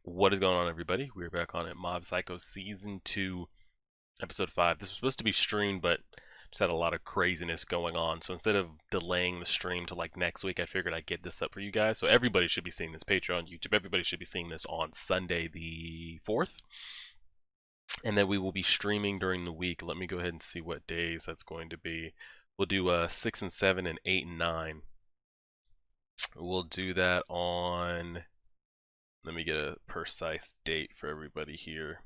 What is going on, everybody? We're back on it. Mob Psycho Season 2, Episode 5. This was supposed to be streamed, but just had a lot of craziness going on. So instead of delaying the stream to like next week, I figured I'd get this up for you guys. So everybody should be seeing this. Patreon, YouTube, everybody should be seeing this on Sunday the 4th. And then we will be streaming during the week. Let me go ahead and see what days that's going to be. We'll do 6 and 7 and 8 and 9. We'll do that on... Let me get a precise date for everybody here.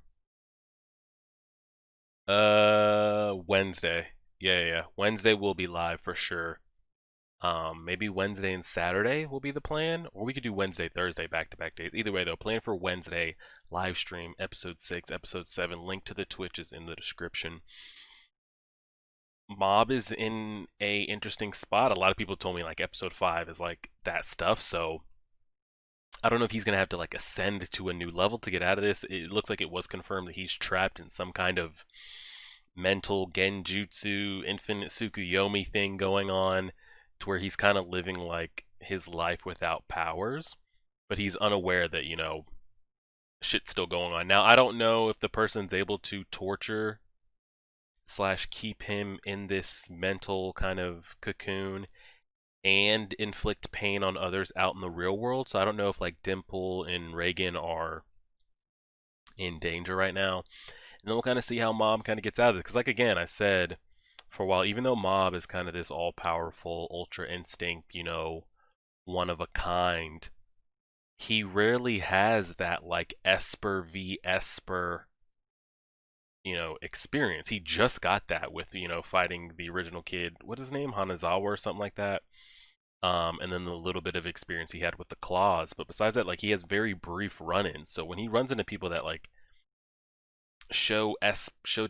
Wednesday. Yeah. Wednesday will be live for sure. Maybe Wednesday and Saturday will be the plan, or we could do Wednesday, Thursday, back-to-back days. Either way, though, plan for Wednesday live stream, episode 6, episode 7. Link to the Twitch is in the description. Mob is in a interesting spot. A lot of people told me like episode 5 is like that stuff, so I don't know if he's gonna have to like ascend to a new level to get out of this. It looks like it was confirmed that he's trapped in some kind of mental genjutsu, infinite Tsukuyomi thing going on, to where he's kind of living like his life without powers, but he's unaware that, shit's still going on. Now, I don't know if the person's able to torture slash keep him in this mental kind of cocoon and inflict pain on others out in the real world. So I don't know if like Dimple and Reagan are in danger right now. And then we'll kind of see how Mob kind of gets out of it. Because like again, I said for a while, even though Mob is kind of this all-powerful, ultra instinct, one of a kind, he rarely has that like Esper v Esper, experience. He just got that with, fighting the original kid. What is his name? Hanazawa or something like that. And then the little bit of experience he had with the claws. But besides that, like he has very brief run-ins. So when he runs into people that like show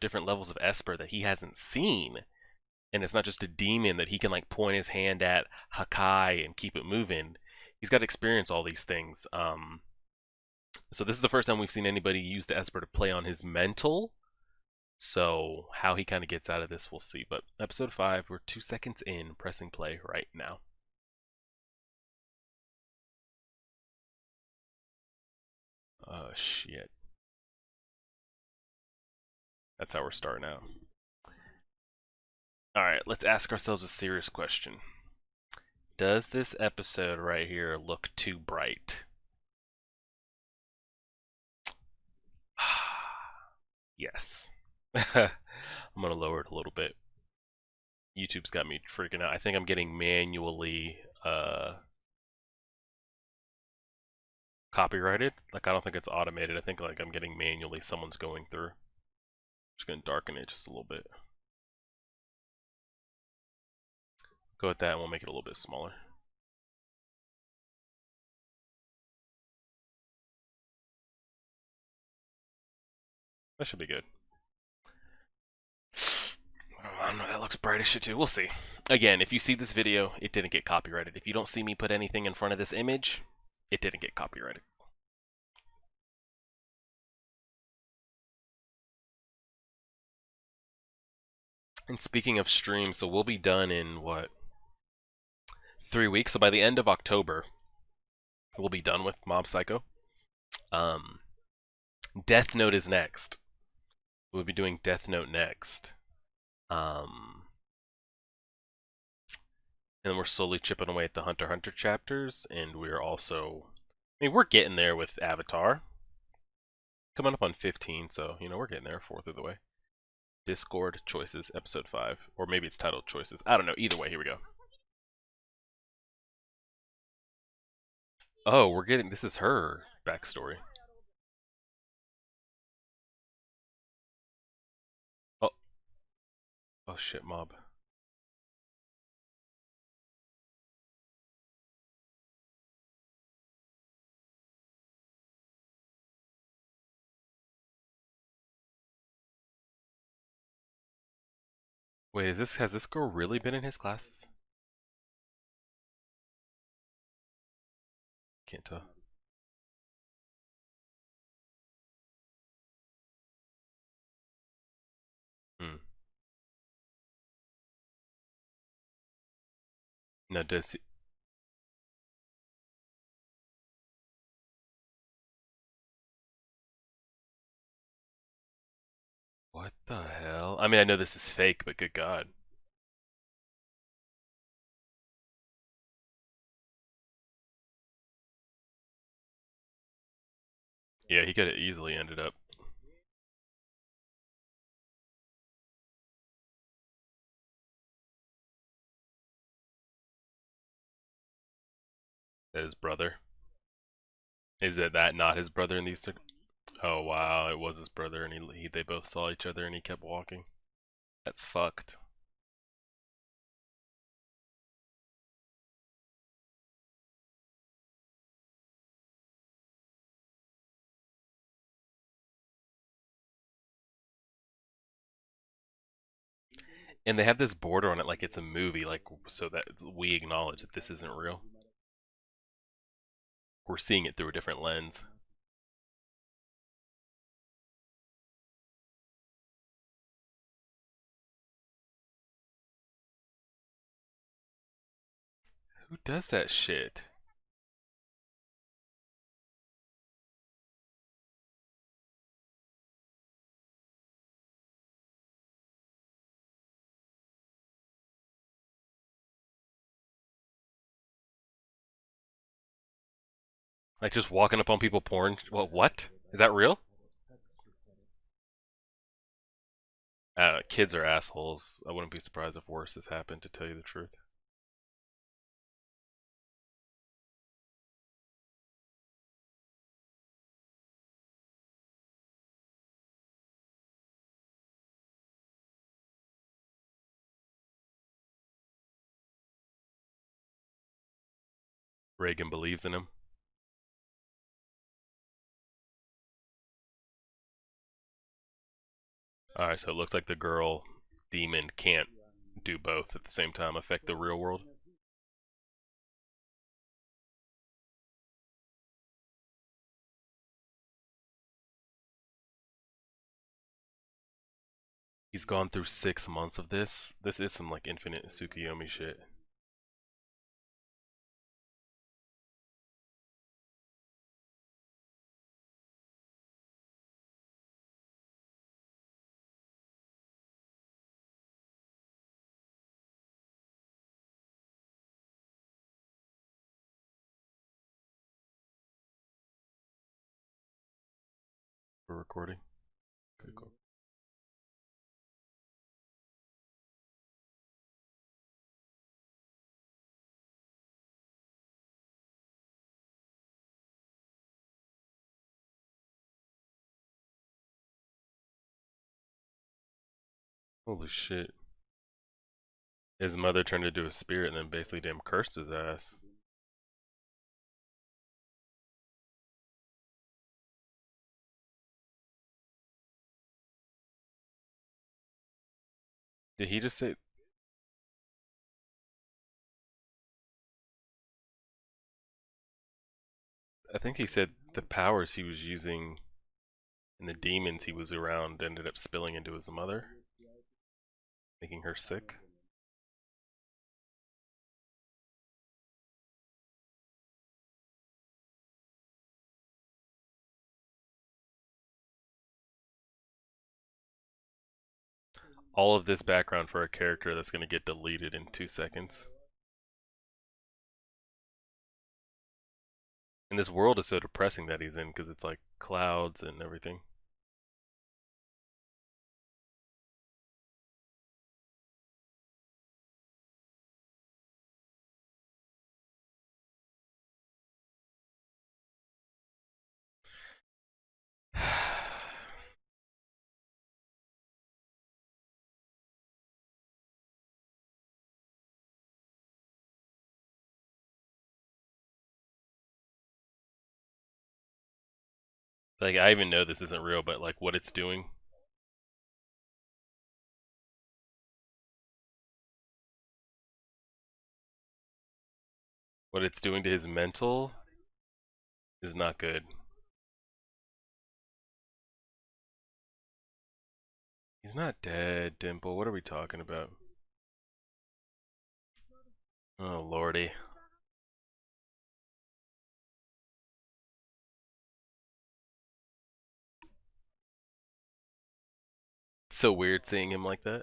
different levels of Esper that he hasn't seen, and it's not just a demon that he can like point his hand at Hakai and keep it moving. He's got to experience all these things. So this is the first time we've seen anybody use the Esper to play on his mental. So how he kind of gets out of this, we'll see. But episode 5, we're 2 seconds in, pressing play right now. Oh shit. That's how we're starting out. Alright, let's ask ourselves a serious question. Does this episode right here look too bright? Yes. I'm gonna lower it a little bit. YouTube's got me freaking out. I think I'm getting manually copyrighted. Like I don't think it's automated. I think like I'm getting manually someone's going through. Just gonna darken it just a little bit. Go with that and we'll make it a little bit smaller. That should be good. I don't know, that looks bright as shit too. We'll see. Again, if you see this video, it didn't get copyrighted. If you don't see me put anything in front of this image, it didn't get copyrighted. And speaking of streams, so we'll be done in what? 3 weeks. So by the end of October, we'll be done with Mob Psycho. Death Note is next. We'll be doing Death Note next. And we're slowly chipping away at the Hunter x Hunter chapters, and we're also, we're getting there with Avatar. Coming up on 15, so, we're getting there, 4th of the way. Discord Choices, Episode 5. Or maybe it's titled Choices. I don't know. Either way, here we go. Oh, we're getting, this is her backstory. Oh. Oh shit, Mob. Wait, has this girl really been in his classes? Can't tell. Hmm. No, does he, hell? I mean, I know this is fake, but good God. Yeah, he could have easily ended up at his brother. Is it that not his brother in these? Oh wow, it was his brother, and they both saw each other, and he kept walking. That's fucked. And they have this border on it like it's a movie, like so that we acknowledge that this isn't real. We're seeing it through a different lens. Who does that shit? Like just walking up on people porn? What? Is that real? Kids are assholes. I wouldn't be surprised if worse has happened, to tell you the truth. Reagan believes in him. Alright, so it looks like the girl demon can't do both at the same time, affect the real world. He's gone through 6 months of this. This is some like infinite Tsukuyomi shit. We're recording. Okay, cool. Holy shit. His mother turned into a spirit and then basically damn cursed his ass. Did he just say? I think he said the powers he was using and the demons he was around ended up spilling into his mother, making her sick. All of this background for a character that's going to get deleted in 2 seconds. And this world is so depressing that he's in because it's like clouds and everything. Like I even know this isn't real, but like what it's doing. What it's doing to his mental is not good. He's not dead, Dimple. What are we talking about? Oh lordy. So weird seeing him like that.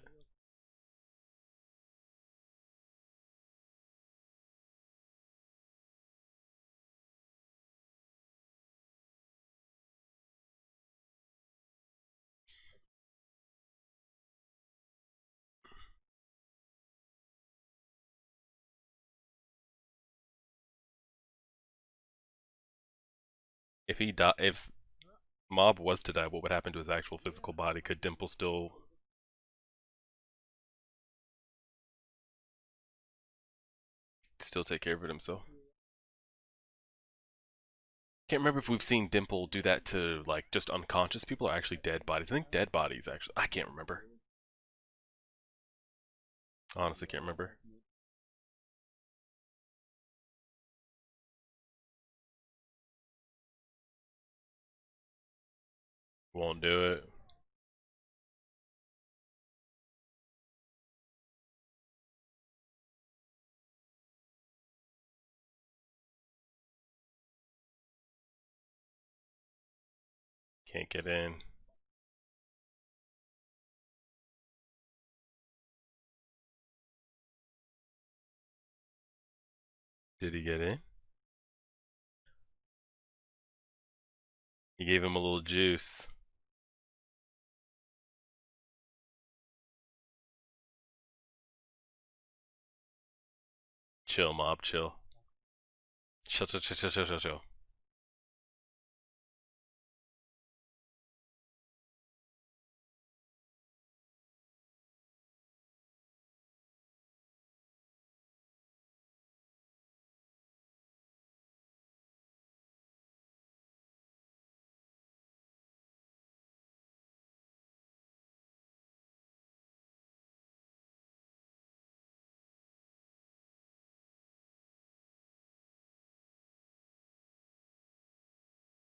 If Mob was to die, what would happen to his actual physical body? Could Dimple still take care of it himself? Can't remember if we've seen Dimple do that to like just unconscious people or actually dead bodies. I think dead bodies actually. I can't remember. Honestly, can't remember. Won't do it. Can't get in. Did he get in? He gave him a little juice. Chill, Mob, chill. Chill, chill, chill, chill, chill, chill, chill.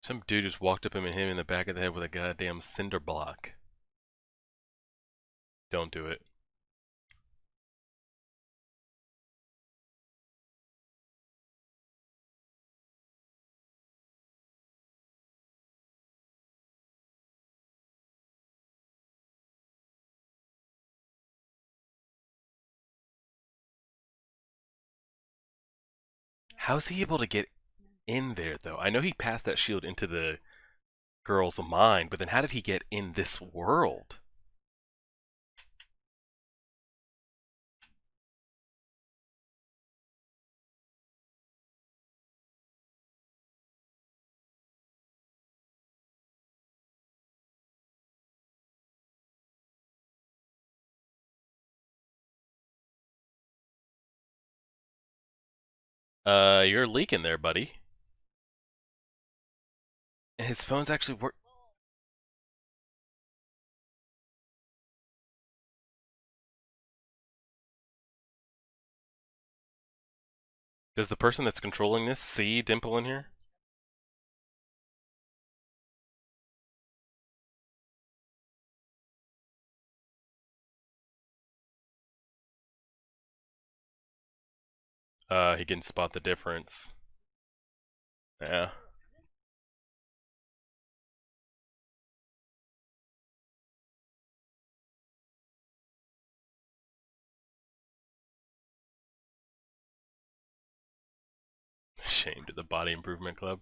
Some dude just walked up and hit him in the back of the head with a goddamn cinder block. Don't do it. How's he able to get in there though? I know he passed that shield into the girl's mind, but then how did he get in this world? You're leaking there, buddy. And his phone's actually work. Does the person that's controlling this see Dimple in here? He can spot the difference. Yeah. Shame to the Body Improvement Club.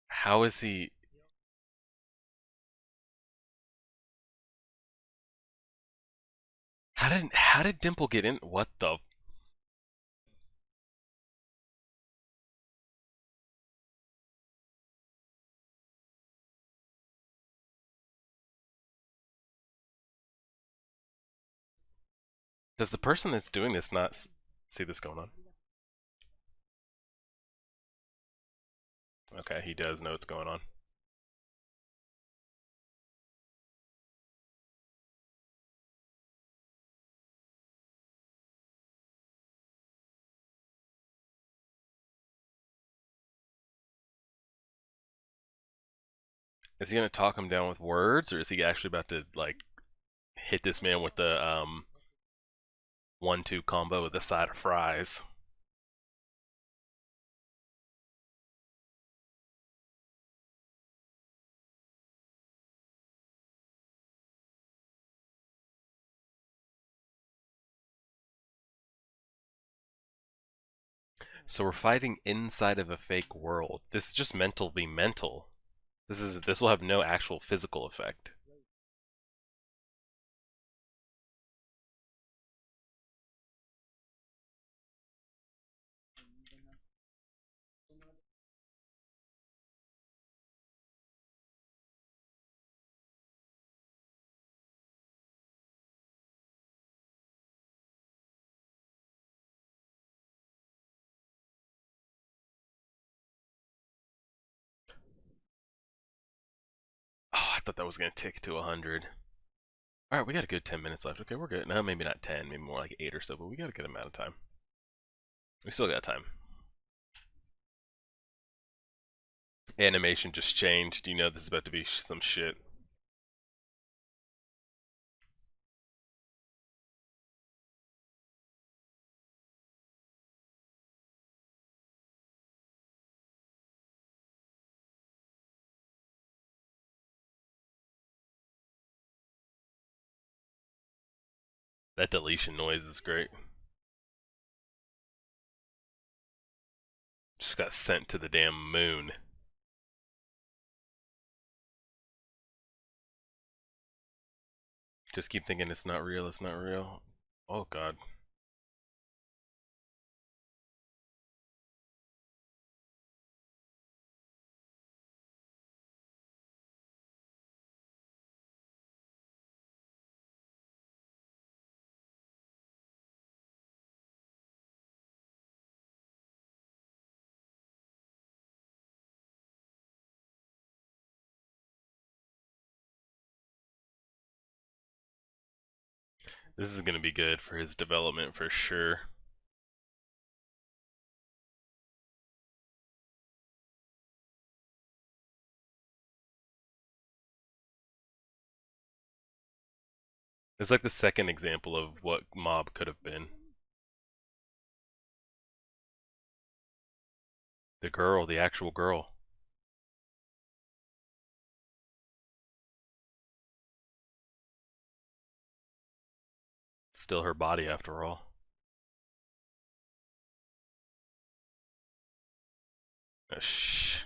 How is he? How did Dimple get in? What the? Does the person that's doing this not see this going on? Okay, he does know what's going on. Is he gonna talk him down with words, or is he actually about to like hit this man with the 1-2 combo with a side of fries. So we're fighting inside of a fake world. This is just mental v mental. This will have no actual physical effect. Oh, I thought that was gonna tick to 100. All right, we got a good 10 minutes left. Okay, we're good. No, maybe not 10, maybe more like 8 or so, but we got a good amount of time. We still got time. Animation just changed. You know this is about to be some shit. That deletion noise is great. Just got sent to the damn moon. Just keep thinking it's not real, it's not real. Oh god. This is gonna be good for his development for sure. It's like the second example of what Mob could have been. The girl, the actual girl. Still her body after all. Shh.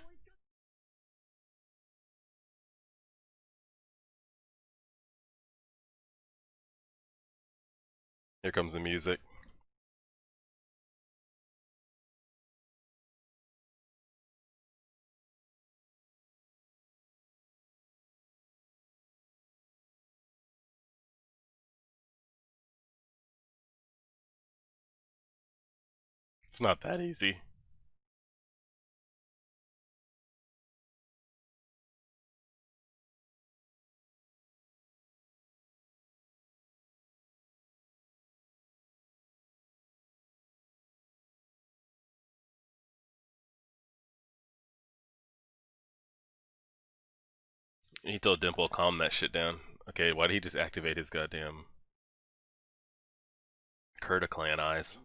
Here comes the music. It's not that easy. He told Dimple, calm that shit down. Okay, why did he just activate his goddamn Kurta clan eyes?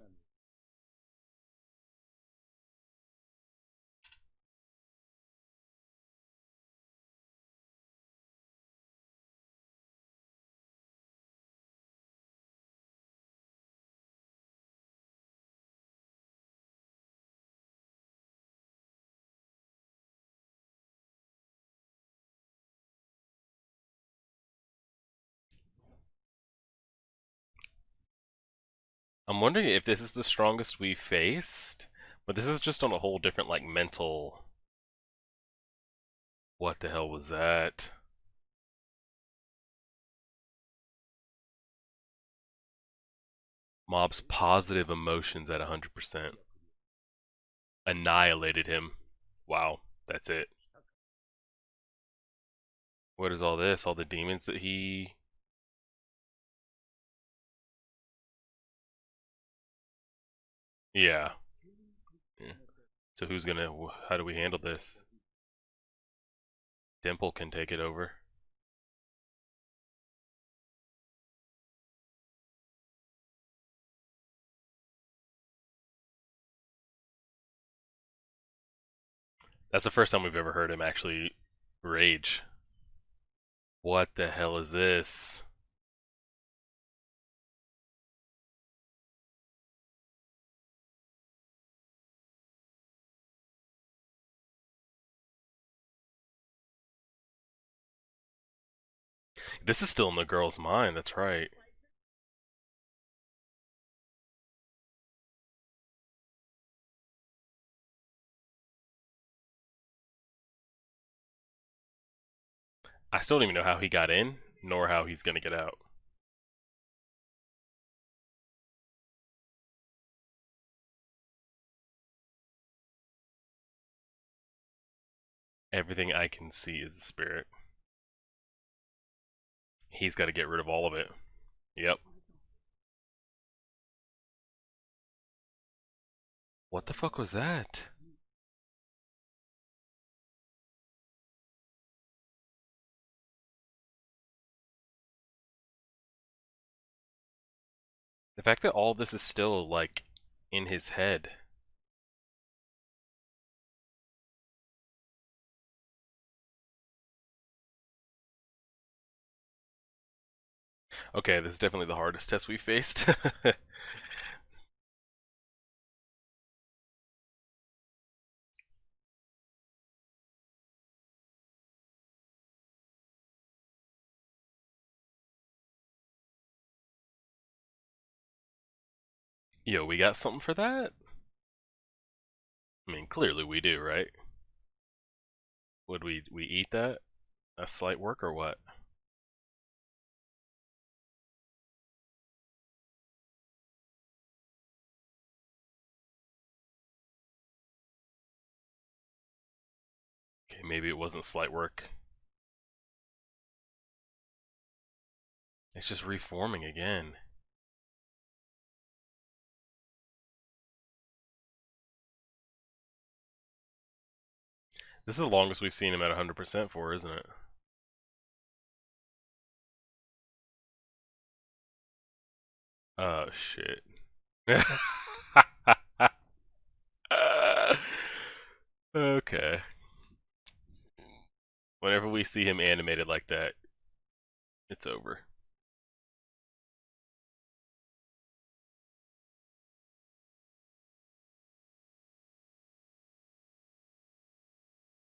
I'm wondering if this is the strongest we faced, but this is just on a whole different, like, mental. What the hell was that? Mob's positive emotions at 100%. Annihilated him. Wow, that's it. What is all this? All the demons that he. Yeah. Yeah. So who's gonna. How do we handle this? Dimple can take it over. That's the first time we've ever heard him actually rage. What the hell is this? This is still in the girl's mind, that's right. I still don't even know how he got in, nor how he's gonna get out. Everything I can see is a spirit. He's got to get rid of all of it. Yep. What the fuck was that? The fact that all this is still, like, in his head. Okay, this is definitely the hardest test we faced. Yo, we got something for that? I mean, clearly we do, right? Would we eat that? A slight work or what? Okay, maybe it wasn't slight work. It's just reforming again. This is the longest we've seen him at 100% for, isn't it? Oh, shit. Okay. Whenever we see him animated like that, it's over.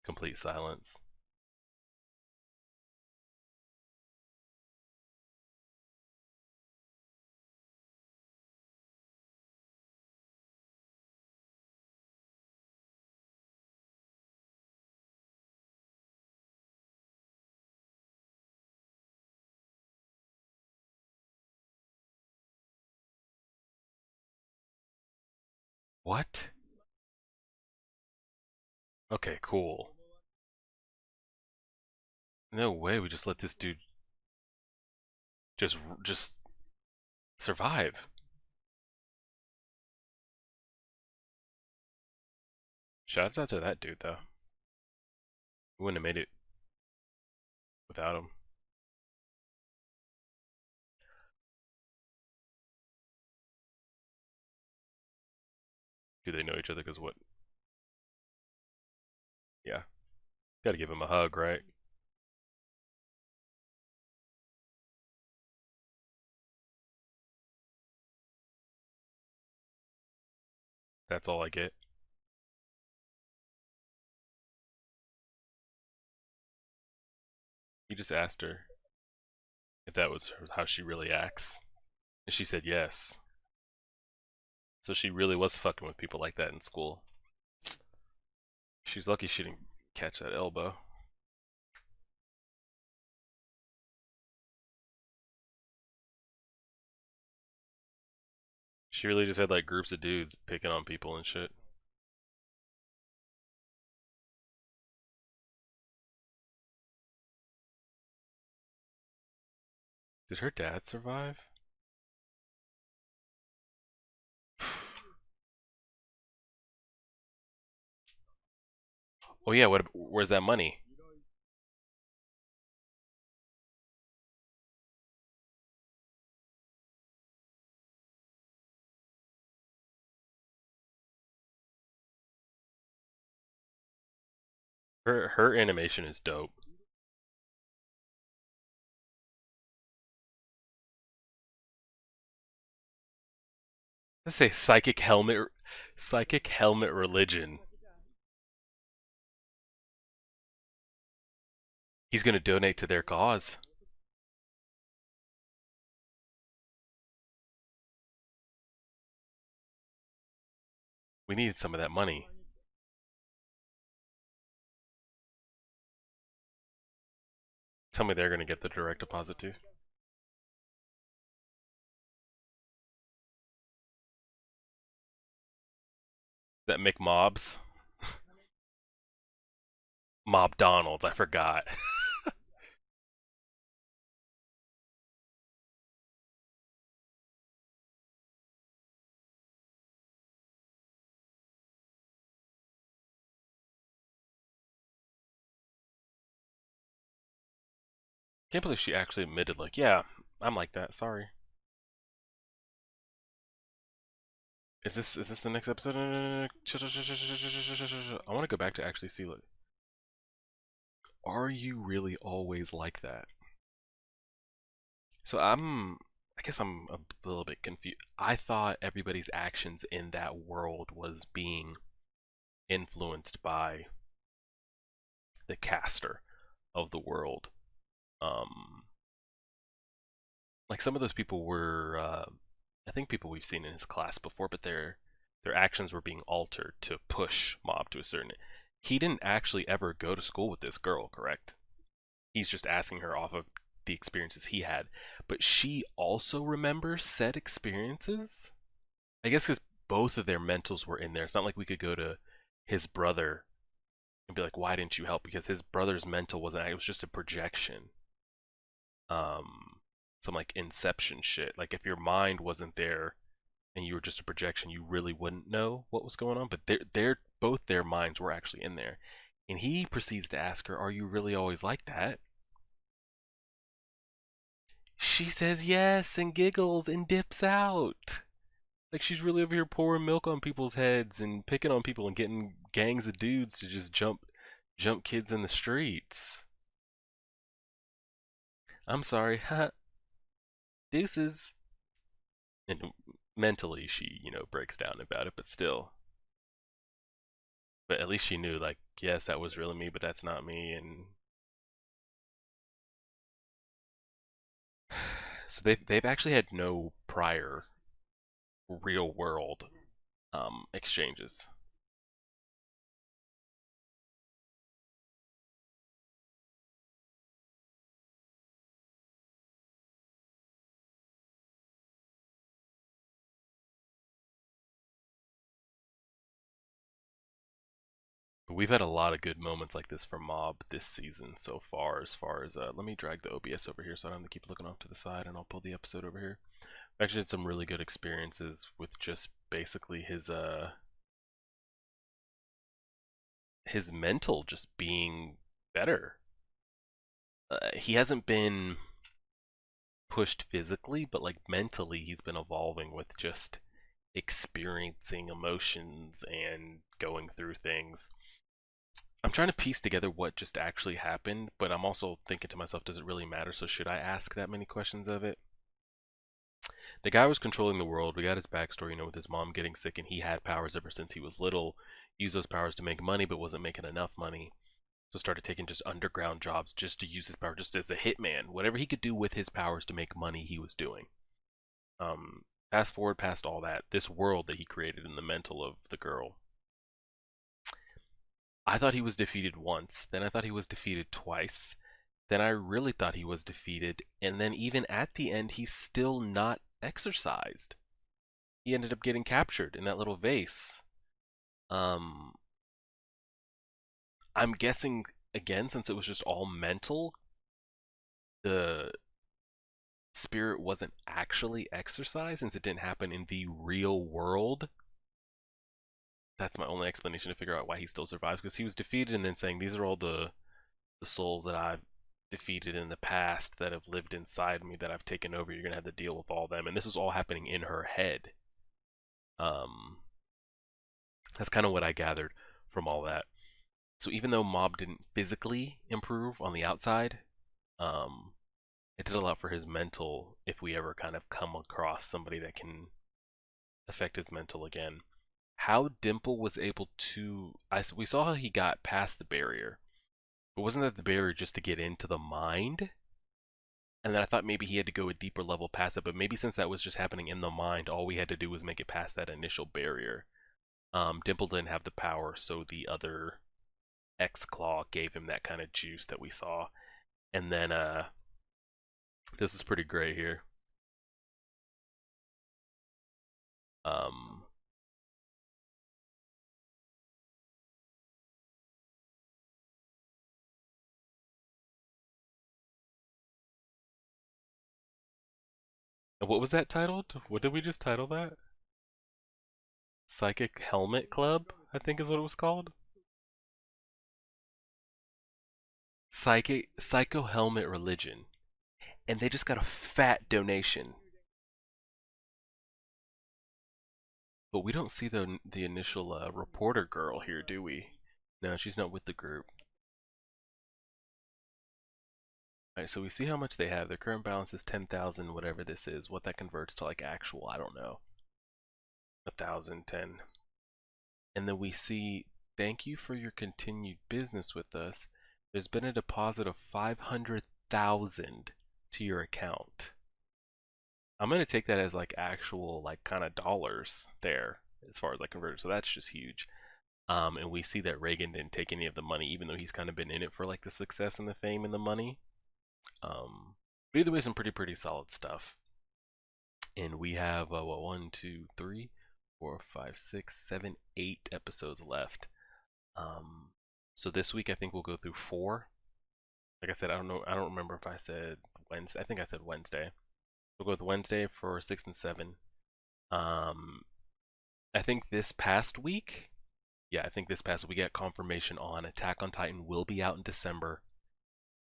Complete silence. What? Okay, cool. No way we just let this dude just survive. Shouts out to that dude though. We wouldn't have made it without him. Do they know each other? Because what? Yeah, gotta give him a hug, right? That's all I get. He just asked her if that was how she really acts, and she said yes. So she really was fucking with people like that in school. She's lucky she didn't catch that elbow. She really just had like groups of dudes picking on people and shit. Did her dad survive? Oh yeah, where's that money? Her animation is dope. Let's say psychic helmet religion. He's gonna donate to their cause. We needed some of that money. Tell me they're gonna get the direct deposit too. That McMobs, Mob Donald's. I forgot. Can't believe she actually admitted, like, yeah, I'm like that. Sorry. Is this the next episode? I want to go back to actually see, like, are you really always like that? So I guess I'm a little bit confused. I thought everybody's actions in that world was being influenced by the caster of the world. Um, like some of those people were, I think people we've seen in his class before, but their actions were being altered to push Mob to a certain. He didn't actually ever go to school with this girl, correct? He's just asking her off of the experiences he had, but she also remembers said experiences. I guess because both of their mentals were in there. It's not like we could go to his brother and be like, "Why didn't you help?" Because his brother's mental wasn't. It was just a projection. Some like Inception shit. Like if your mind wasn't there and you were just a projection, you really wouldn't know what was going on. But they're both their minds were actually in there. And he proceeds to ask her, "Are you really always like that?" She says yes and giggles and dips out. Like she's really over here pouring milk on people's heads and picking on people and getting gangs of dudes to just jump kids in the streets. I'm sorry, huh? Deuces. And mentally she, breaks down about it, but still. But at least she knew, like, yes, that was really me, but that's not me. And so they've actually had no prior real world exchanges. But we've had a lot of good moments like this from Mob this season so far. As far as let me drag the OBS over here so I don't have to keep looking off to the side, and I'll pull the episode over here. I've actually had some really good experiences with just basically his mental just being better. He hasn't been pushed physically, but like mentally, he's been evolving with just experiencing emotions and going through things. I'm trying to piece together what just actually happened, but I'm also thinking to myself, does it really matter? So should I ask that many questions of it? The guy was controlling the world. We got his backstory, with his mom getting sick, and he had powers ever since he was little. Used those powers to make money, but wasn't making enough money. So started taking just underground jobs just to use his power, just as a hitman. Whatever he could do with his powers to make money, he was doing. Um, Fast forward past all that, this world that he created in the mental of the girl. I thought he was defeated once, then I thought he was defeated twice, then I really thought he was defeated, and then even at the end, he's still not exorcised. He ended up getting captured in that little vase. Um, I'm guessing again, since it was just all mental, the spirit wasn't actually exorcised since it didn't happen in the real world. That's my only explanation to figure out why he still survives, because he was defeated and then saying these are all the souls that I've defeated in the past that have lived inside me that I've taken over. You're gonna have to deal with all them, and this is all happening in her head. Um, that's kind of what I gathered from all that. So even though Mob didn't physically improve on the outside, um, it did a lot for his mental if we ever kind of come across somebody that can affect his mental again. How Dimple was able to, we saw how he got past the barrier, but wasn't that the barrier just to get into the mind? And then I thought maybe he had to go a deeper level past it, but maybe since that was just happening in the mind, all we had to do was make it past that initial barrier. Dimple didn't have the power, so the other X Claw gave him that kind of juice that we saw. And then this is pretty great here. Um, what was that titled? What did we just title that? Psychic Helmet Club, I think is what it was called. Psycho Helmet Religion. And they just got a fat donation. But we don't see the initial reporter girl here, do we? No, she's not with the group. Alright, so we see how much they have. Their current balance is 10,000, whatever this is. What that converts to like actual, I don't know. 1,010. And then we see, thank you for your continued business with us. There's been a deposit of 500,000 to your account. I'm going to take that as like actual like kind of dollars there as far as like converted. So that's just huge. And we see that Reagan didn't take any of the money, even though he's kind of been in it for like the success and the fame and the money. But either way, some pretty solid stuff. And we have what, 1, 2, 3, 4, 5, 6, 7, 8 episodes left. So this week I think we'll go through 4. Like I said, I don't remember if I said Wednesday. I think I said Wednesday. We'll go with Wednesday for 6 and 7. I think this past week, I think this past week we got confirmation on Attack on Titan will be out in December,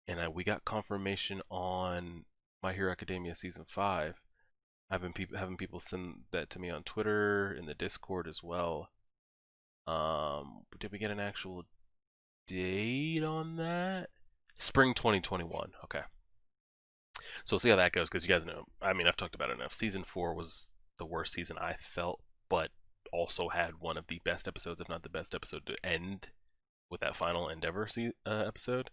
and we got confirmation on My Hero Academia season 5. I've been having people send that to me on Twitter, in the Discord as well. Did we get an actual date on that? Spring 2021. Okay. So we'll see how that goes, because you guys know, I mean, I've talked about it enough. Season 4 was the worst season I felt, but also had one of the best episodes, if not the best episode, to end with that final Endeavor episode.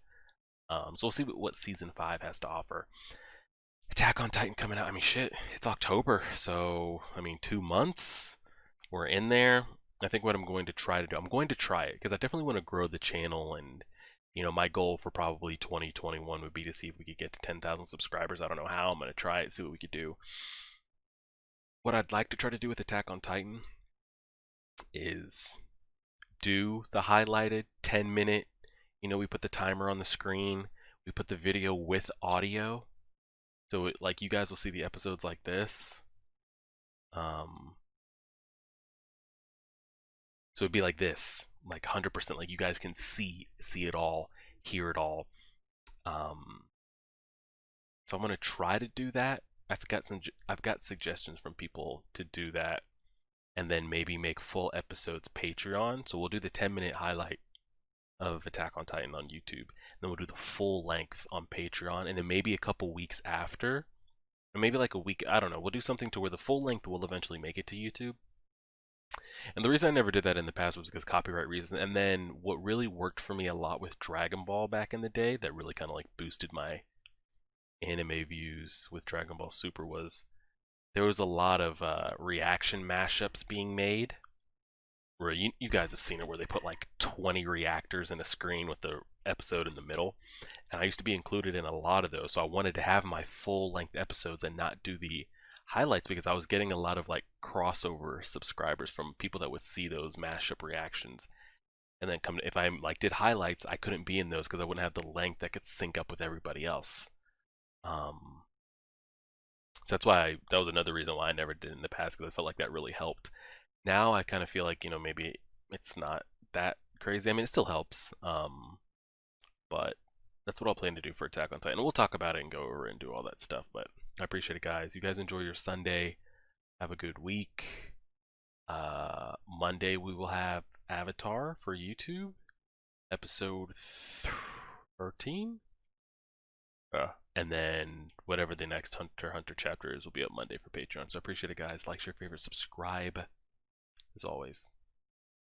So we'll see what season 5 has to offer. Attack on Titan coming out. I mean, shit, it's October, so I mean, 2 months. We're in there. I think what I'm going to try to do, I'm going to try it because I definitely want to grow the channel, and my goal for probably 2021 would be to see if we could get to 10,000 subscribers. I don't know how. I'm going to try it, see what we could do. What I'd like to try to do with Attack on Titan is do the highlighted 10-minute, we put the timer on the screen, we put the video with audio, so like you guys will see the episodes like this. So it'd be like this, like 100%, like you guys can see it all, hear it all. So I'm gonna try to do that. I've got suggestions from people to do that, and then maybe make full episodes Patreon. So we'll do the 10-minute highlight of Attack on Titan on YouTube, and then we'll do the full length on Patreon, and then maybe a couple weeks after, or maybe like a week, I don't know, we'll do something to where the full length will eventually make it to YouTube. And the reason I never did that in the past was because copyright reasons. And then what really worked for me a lot with Dragon Ball back in the day, that really kind of like boosted my anime views with Dragon Ball Super, was there was a lot of reaction mashups being made. Where you guys have seen it, where they put like 20 reactors in a screen with the episode in the middle. And I used to be included in a lot of those, so I wanted to have my full length episodes and not do the highlights, because I was getting a lot of like crossover subscribers from people that would see those mashup reactions, and then if I like did highlights, I couldn't be in those because I wouldn't have the length that could sync up with everybody else. So that's why that was another reason why I never did in the past, because I felt like that really helped. Now I kind of feel like maybe it's not that crazy. I mean, it still helps, but that's what I'll plan to do for Attack on Titan. We'll talk about it and go over and do all that stuff. But I appreciate it, guys. You guys enjoy your Sunday. Have a good week. Monday we will have Avatar for YouTube. episode 13. Yeah. And then whatever the next Hunter x Hunter chapter is will be up Monday for Patreon. So I appreciate it, guys. Like, share, favorite, subscribe, as always.